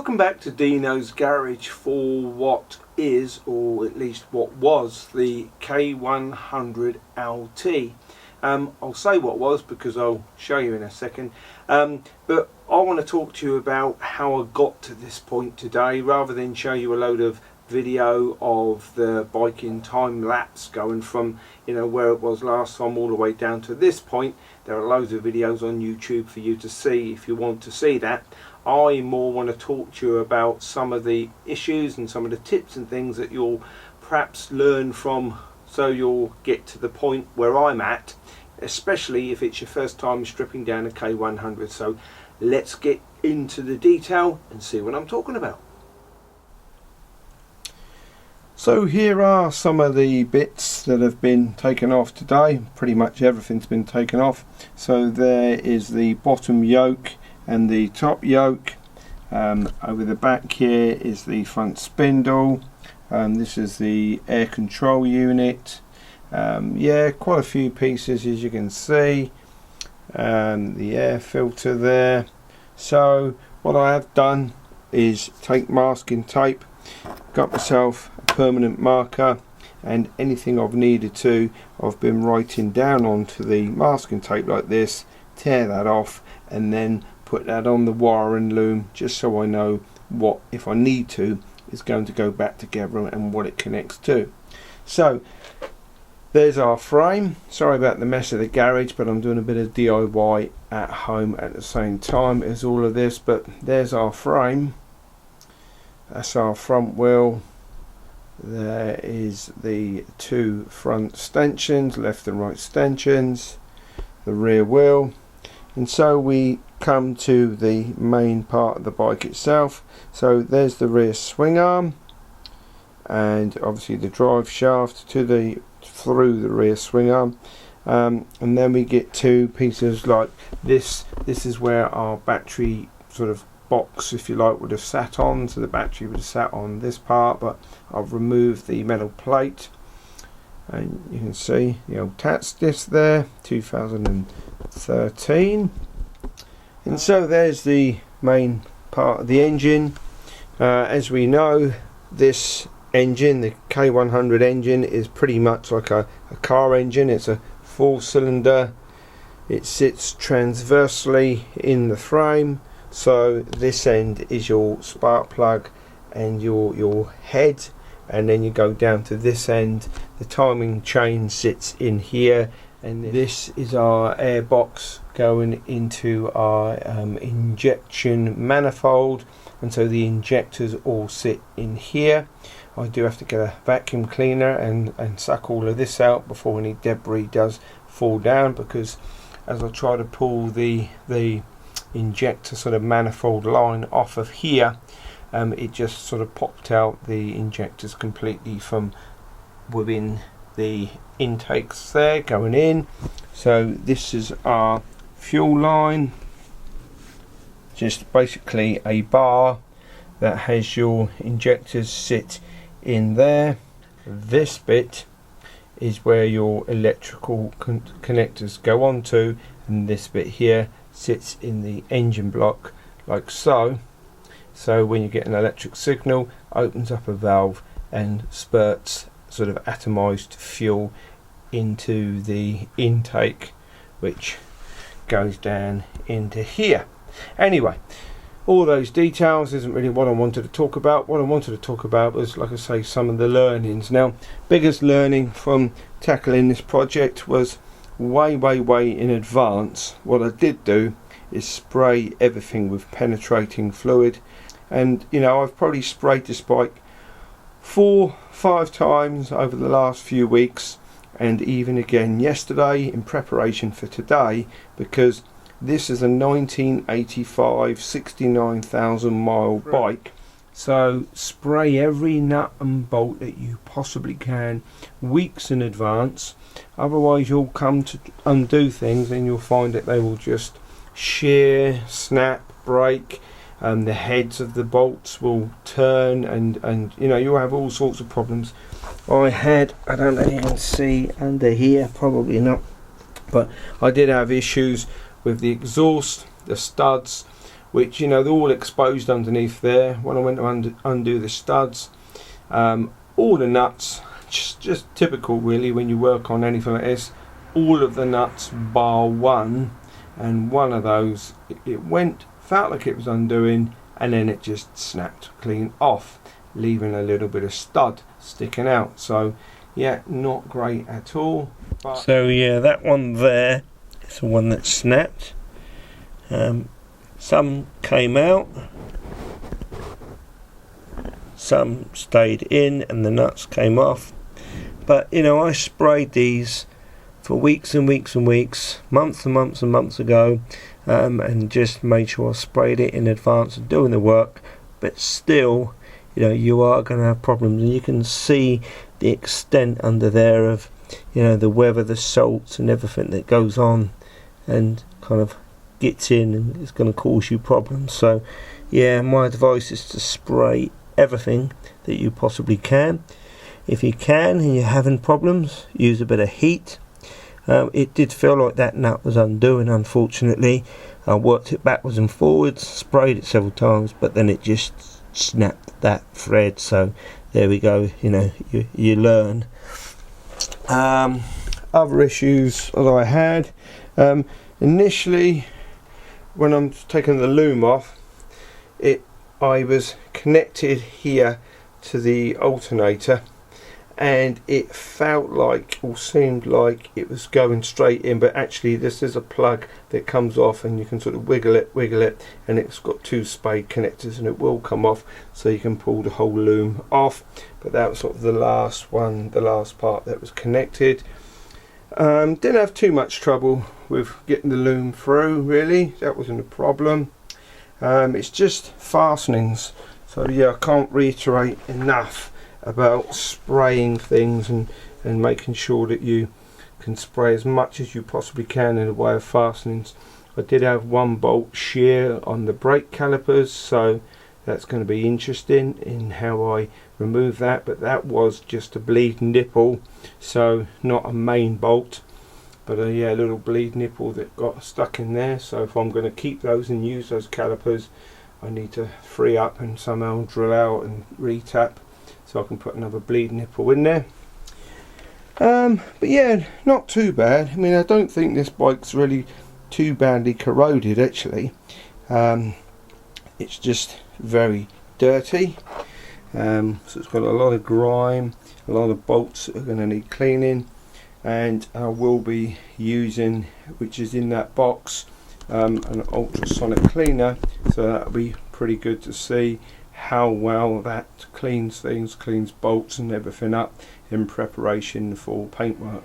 Welcome back to Deano's garage for what is, or at least what was, the K100 LT. I'll say what was because I'll show you in a second, but I want to talk to you about how I got to this point today rather than show you a load of video of the bike in time lapse going from, you know, where it was last time all the way down to this point. There are loads of videos on YouTube for you to see if you want to see that. I more want to talk to you about some of the issues and some of the tips and things that you'll perhaps learn from, so you'll get to the point where I'm at, especially if it's your first time stripping down a K100. So let's get into the detail and see what I'm talking about. So here are some of the bits that have been taken off today. Pretty much everything's been taken off. So there is the bottom yoke and the top yoke. Over the back here is the front spindle. This is the air control unit. Yeah, quite a few pieces as you can see. The air filter there. So what I have done is take masking tape, got myself a permanent marker, and anything I've needed to, I've been writing down onto the masking tape like this, tear that off and then put that on the wiring loom, just so I know what, if I need to, is going to go back together and what it connects to. So there's our frame. Sorry about the mess of the garage, but I'm doing a bit of DIY at home at the same time as all of this. But there's our frame. That's our front wheel. There is the two front stanchions, left and right stanchions, the rear wheel. And so we come to the main part of the bike itself. So there's the rear swing arm, and obviously the drive shaft to the through the rear swing arm, and then we get two pieces like this. This is where our battery sort of box, if you like, would have sat on. So the battery would have sat on this part, but I've removed the metal plate, and you can see the old Tats disc there, 2013. And so there's the main part of the engine. As we know, this engine, the K100 engine, is pretty much like a car engine. It's a 4-cylinder. It sits transversely in the frame. So this end is your spark plug and your head, and then you go down to this end. The timing chain sits in here, and this is our air box going into our injection manifold, and so the injectors all sit in here. I do have to get a vacuum cleaner and suck all of this out before any debris does fall down, because as I try to pull the injector sort of manifold line off of here, it just sort of popped out the injectors completely from within the intakes there going in. So this is our fuel line, just basically a bar that has your injectors sit in there. This bit is where your electrical connectors go onto, and this bit here sits in the engine block like so. So when you get an electric signal, opens up a valve and spurts sort of atomized fuel into the intake, which goes down into here. Anyway, all those details isn't really what I wanted to talk about. What I wanted to talk about was, like I say, some of the learnings. Now, biggest learning from tackling this project was way in advance. What I did do is spray everything with penetrating fluid, and you know, I've probably sprayed this bike 4-5 times over the last few weeks, and even again yesterday in preparation for today, because this is a 1985 69,000 mile bike. So spray every nut and bolt that you possibly can weeks in advance, otherwise you'll come to undo things and you'll find that they will just shear, snap, break, and the heads of the bolts will turn, and you know, you'll have all sorts of problems. I don't know if you can see under here, probably not, but I did have issues with the exhaust, the studs, which, you know, they're all exposed underneath there. When I went to undo the studs, all the nuts, just typical really when you work on anything like this, all of the nuts bar one, and one of those, it felt like it was undoing, and then it just snapped clean off, leaving a little bit of stud sticking out. So yeah, not great at all. So yeah, that one there is the one that snapped. Some came out, some stayed in, and the nuts came off. But you know, I sprayed these for weeks and weeks and weeks, months and months and months ago, and just made sure I sprayed it in advance of doing the work. But still, you know, you are going to have problems, and you can see the extent under there of, you know, the weather, the salts and everything that goes on and kind of gets in, and it's going to cause you problems. So yeah, my advice is to spray everything that you possibly can. If you can and you're having problems, use a bit of heat. It did feel like that nut was undoing, unfortunately. I worked it backwards and forwards, sprayed it several times, but then it just snapped that thread. So there we go, you know, you learn. Other issues that I had, initially when I'm taking the loom off, I was connected here to the alternator, and it felt like, or seemed like, it was going straight in, but actually this is a plug that comes off, and you can sort of wiggle it, and it's got two spade connectors, and it will come off, so you can pull the whole loom off. But that was sort of the last one, the last part that was connected. Didn't have too much trouble with getting the loom through, really. That wasn't a problem. It's just fastenings. So yeah, I can't reiterate enough about spraying things and making sure that you can spray as much as you possibly can in the way of fastenings. I did have one bolt shear on the brake calipers, so that's going to be interesting in how I remove that, but that was just a bleed nipple, so not a main bolt, but yeah, a little bleed nipple that got stuck in there. So if I'm going to keep those and use those calipers, I need to free up and somehow drill out and re-tap, so I can put another bleed nipple in there. But yeah, not too bad. I mean, I don't think this bike's really too badly corroded, actually. It's just very dirty, so it's got a lot of grime, a lot of bolts that are going to need cleaning, and I will be using, which is in that box, an ultrasonic cleaner, so that'll be pretty good to see how well that cleans things, cleans bolts and everything up in preparation for paintwork.